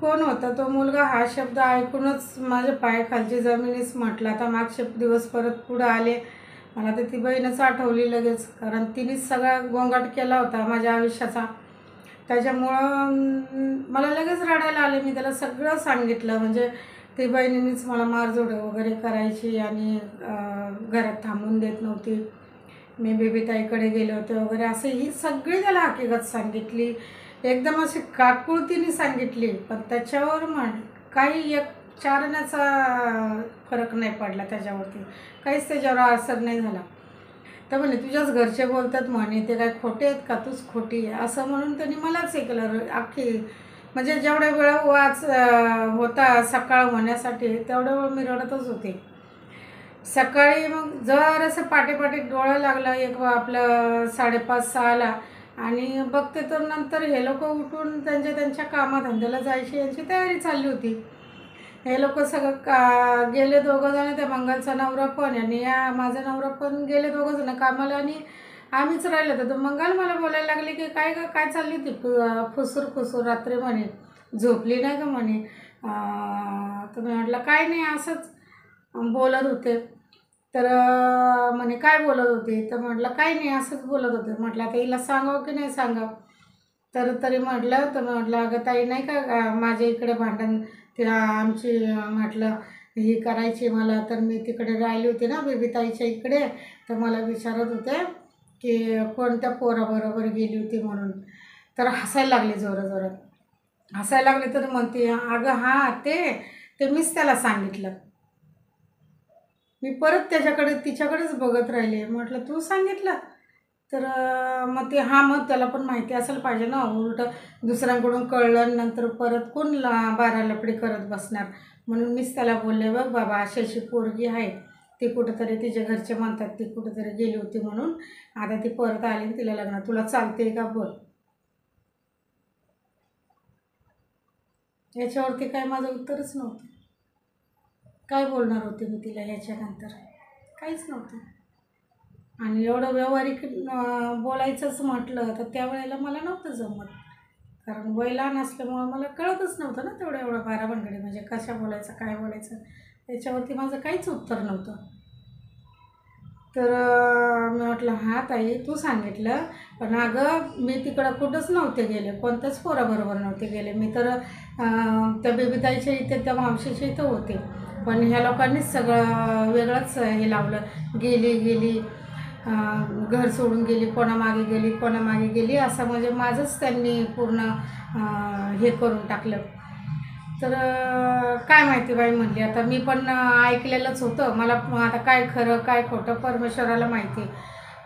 कोण होता तो मुलगा हा शब्द ऐकूनच माझ्या पायाखालची जमिनीच म्हटलं. आता मागचे दिवस परत पुढं आले. मला तर ती बहीणच आठवली लगेच, कारण तिनेच सगळा गोंगाट केला होता माझ्या आयुष्याचा. त्याच्यामुळं मला लगेच रडायला आले. मी त्याला सगळं सांगितलं. म्हणजे ती बहिणीनेच मला मारझोड वगैरे करायची आणि घरात थांबून देत नव्हती. मी बेबीताईकडे गेले होते वगैरे असं ही सगळी त्याला हकीकत सांगितली. एकदम अशी काकुळतीने सांगितली. पण त्याच्यावर काही एक चारण्याचा फरक नाही पडला त्याच्यावरती. काहीच त्याच्यावर असर नाही झाला. तर म्हणे तुझ्याच घरचे बोलतात म्हणे, ते काय खोटे आहेत का, तूच खोटी आहे असं म्हणून त्यांनी मलाच हे केलं. अख्खी म्हणजे जेवढ्या वेळ होता सकाळ होण्यासाठी तेवढ्या वेळ मी रडतच होते. सकाळी मग जरासं पाटे डोळं लागलं एक आपलं 5:30-6ला आणि बघते तर नंतर हे लोक उठून त्यांच्या कामाधंद्याला जायची यांची तयारी चालली होती. हे लोक सगळं गेले दोघंजण, त्या मंगलचा नवरा पण आणि माझा नवरा पण गेले दोघंजण कामाला आणि आम्हीच राहिलो होतो. तर मंगल मला बोलायला लागली की काय चालली होती फुसूर रात्री म्हणे, झोपली नाही का म्हणे. तर मी म्हटलं काय नाही असंच बोलत होते. तर म्हणे काय बोलत होते, तर म्हटलं काही नाही असंच बोलत होते. म्हटलं आता हिला सांगावं की नाही सांगावं. तरी म्हटलं तर म्हटलं अगं ताई नाही का माझ्या इकडे भांडण तिला आमची म्हटलं ही करायची मला. तर मी तिकडे राहिली होती ना बेबीताईच्या इकडे, तर मला विचारत होते की कोणत्या पोराबरोबर गेली होती म्हणून. तर हसायला लागले जोरात हसायला लागले. तर म्हणते अगं हां ते मीच त्याला सांगितलं. मी परत तिच्याकडेच बघत राहिले. म्हटलं तू सांगितलं. तर मग मग त्याला पण माहिती असायला पाहिजे ना. उलट दुसऱ्यांकडून कळलं नंतर परत कोण बारा लपडी करत बसणार. म्हणून मीच त्याला बोलले बघ बाबा अशी पोरगी आहे, ती कुठंतरी तिच्या घरचे म्हणतात ती कुठंतरी गेली होती म्हणून. आता ती परत आली तिला लग्न, तुला चालते का बोल. याच्यावरती काय माझं उत्तरच नव्हतं. काय बोलणार होते मी तिला याच्यानंतर, काहीच नव्हतं. आणि एवढं व्यावहारिक बोलायचंच म्हटलं तर त्यावेळेला मला नव्हतं जमत, कारण वय लहान असल्यामुळं मला कळतच नव्हतं ना एवढं बाराबंगडी म्हणजे कशा बोलायचं काय बोलायचं. त्याच्यावरती माझं काहीच उत्तर नव्हतं. तर मी म्हटलं हां ताई तू सांगितलं, पण अगं मी तिकडं कुठंच नव्हते गेले, कोणत्याच पोराबरोबर नव्हते गेले. मी तर त्या बेबीताईच्या इथे त्या मावशीच्या इथं होते. पण ह्या लोकांनीच सगळं वेगळंच हे लावलं. गेली घर सोडून गेली, कोणामागे गेली असं म्हणजे माझंच त्यांनी पूर्ण हे करून टाकलं. तर काय माहिती बाई म्हणली. आता मी पण ऐकलेलंच होतं. मला आता काय खरं काय खोटं परमेश्वराला माहिती.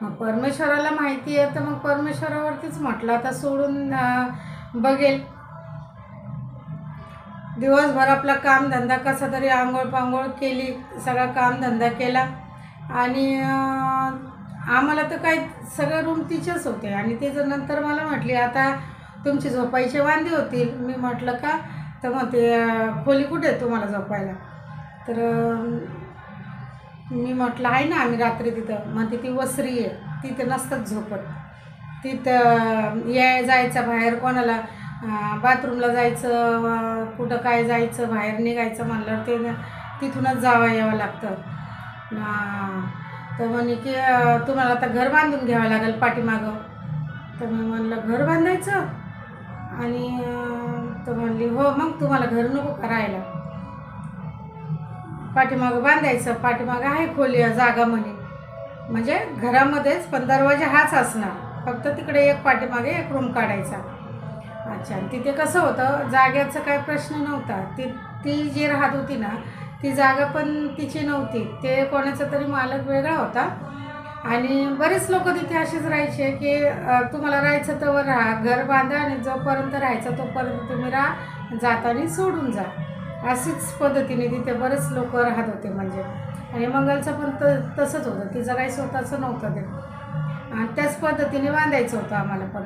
मग परमेश्वराला माहिती आहे तर मग परमेश्वरावरतीच म्हटलं आता सोडून बघेल. दिवसभर आपला कामधंदा कसा तरी आंघोळ केली, सगळा कामधंदा केला आणि आम्हाला तर काय सगळं रूम तिचेच होते. आणि त्याच्यानंतर मला म्हटली आता तुमची झोपायची वांदी होतील. मी म्हटलं का, तर मग ते खोली कुठे आहे तुम्हाला झोपायला. तर मी म्हटलं आहे ना आम्ही रात्री तिथं. मग ती वसरी आहे, तिथं नसतात झोपत. तिथं जायचं बाहेर कोणाला बाथरूमला जायचं कुठं काय जायचं बाहेर निघायचं म्हणलं ते तिथूनच यावं लागतं. तर म्हणे की तुम्हाला आता घर बांधून घ्यावं लागेल पाठीमागं. तर मी म्हणलं घर बांधायचं. आणि तर म्हणली हो मग तुम्हाला घर नको करायला, पाठीमागं बांधायचं. पाठीमागं आहे खोली जागा म्हणे, म्हणजे घरामध्येच पण दरवाजा हाच असणार, फक्त तिकडे एक पाठीमागे एक रूम काढायचा. अच्छा. तिथे कसं होतं जागेचा काय प्रश्न नव्हता. ती जी राहत होती ना ती जागा पण तिची नव्हती, ते कोणाचा तरी मालक वेगळा होता. आणि बरेच लोक तिथे असेच राहायचे की तुम्हाला राहायचं तर राहा, घर बांधा आणि जोपर्यंत राहायचं तोपर्यंत तुम्ही राहा, जाताना सोडून जा. अशीच पद्धतीने तिथे बरेच लोक राहत होते म्हणजे. आणि मंगलचं पण तसंच होतं, तिचं काही स्वतःचं नव्हतं ते. आणि त्याच पद्धतीने बांधायचं होतं आम्हाला पण.